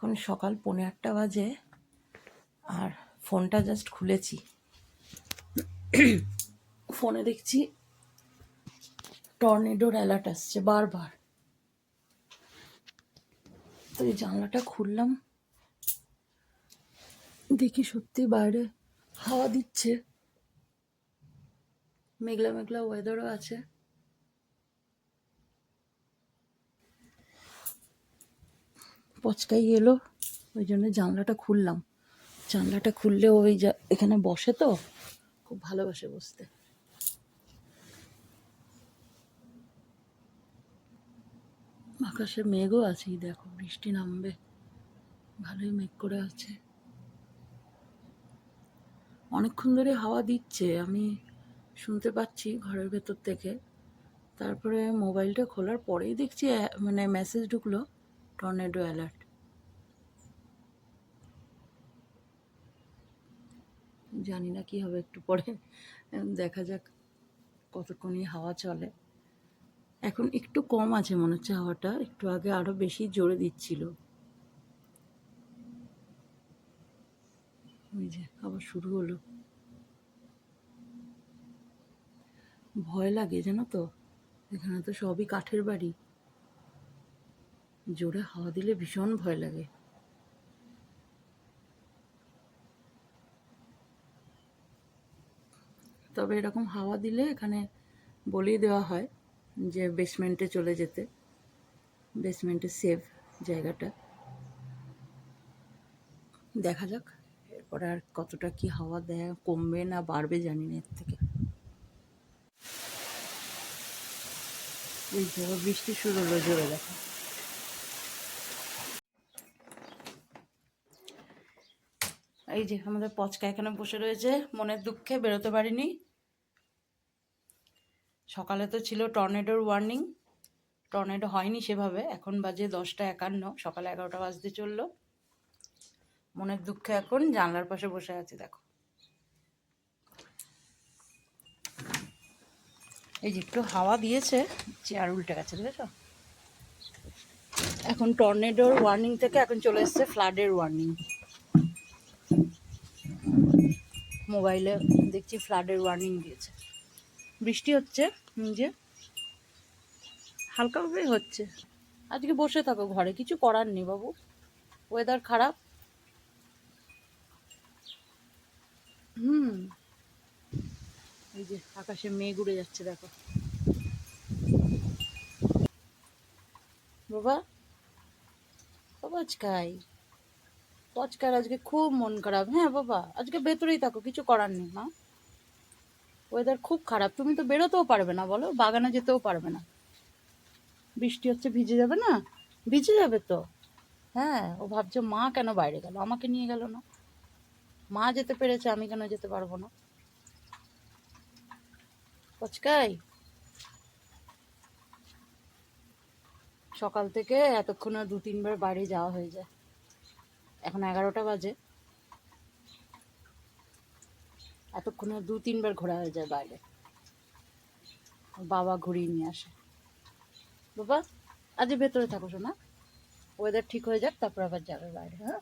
এখন সকাল 8:45 বাজে আর ফোনটা জাস্ট খুলেছি। ফোনে দেখছি টর্নেডোর অ্যালার্ট আসছে বারবার। তো এই জানলাটা খুললাম, দেখি সত্যি বাইরে হাওয়া দিচ্ছে, মেঘলা মেঘলা ওয়েদারও আছে। পচকাই এলো, ওই জন্য জানলাটা খুললাম। জানলাটা খুললে ওই এখানে বসে তো, খুব ভালোবাসে বসতে। আকাশে মেঘও আছে, দেখো বৃষ্টি নামবে, ভালোই মেঘ করে আছে। অনেকক্ষণ ধরে হাওয়া দিচ্ছে, আমি শুনতে পাচ্ছি ঘরের ভেতর থেকে। তারপরে মোবাইলটা খোলার পরেই দেখছি মানে মেসেজ ঢুকলো টর্নেডো অ্যালার্ট। জানি না কি হবে একটু পরে, দেখা যাক কতক্ষণই হাওয়া চলে। এখন একটু কম আছে মনে হচ্ছে হাওয়াটা, একটু আগে আরো বেশি জোরে দিচ্ছিল। ওই যে আবার শুরু হলো। ভয় লাগে জানো তো, এখানে তো সবই কাঠের বাড়ি, জোরে হাওয়া দিলে ভীষণ ভয় লাগে। তবে এরকম হাওয়া দিলে এখানে বলেই দেওয়া হয় যে বেসমেন্টে চলে যেতে, বেসমেন্টে সেফ জায়গাটা। দেখা যাক এরপরে আর কতটা কি হাওয়া দেয়, কমবে না বাড়বে জানি না এর থেকে। এই যে বৃষ্টি শুরু হলো জোরে, দেখো। এই যে আমাদের পচকা এখানে বসে রয়েছে, মনের দুঃখে বেরোতে পারিনি। সকালে তো ছিল টর্নেডোর ওয়ার্নিং, টর্নেডো হয়নি সেভাবে। এখন বাজে 10টা 51, সকালে 11টা বাজতে চললো। মনের দুঃখে এখন জানলার পাশে বসে আছি, দেখো। এই যে একটু হাওয়া দিয়েছে, চেয়ার উল্টে গেছে, দেখেছো। এখন টর্নেডোর ওয়ার্নিং থেকে এখন চলে এসছে ফ্লাডের ওয়ার্নিং। মোবাইলে দেখছি ফ্লাডের ওয়ার্নিং দিয়েছে। বৃষ্টি হচ্ছে, যে হালকাভাবেই হচ্ছে। আজকে বসে থাকো ঘরে, কিছু করার নেই বাবু, ওয়েদার খারাপ। এই যে আকাশে মেঘ উড়ে যাচ্ছে, দেখো। বাবা পচকাই, পচকার আজকে খুব মন খারাপ। হ্যাঁ বাবা, আজকে ভেতরেই থাকো, কিছু করার নেই মা। ওয়েদার খুব খারাপ, তুমি তো বেরোতেও পারবে না, বলো, বাগানে যেতেও পারবে না। বৃষ্টি হচ্ছে, ভিজে যাবে না? ভিজে যাবে তো। হ্যাঁ, ও ভাবছে মা কেন বাইরে গেল, আমাকে নিয়ে গেল না। মা যেতে পেরেছে, আমি কেন যেতে পারবো না? পচকাই, সকাল থেকে এতক্ষণে 2-3 বার বাইরে যাওয়া হয়ে যায়। এখন 11টা বাজে, এতক্ষণে 2-3 বার ঘোরা হয়ে যায় বাইরে। বাবা ঘুরিয়ে নিয়ে আসে। বাবা আজ ভেতরে থাকো শোনা, ওয়েদার ঠিক হয়ে যাক তারপর আবার যাবে বাইরে। হ্যাঁ।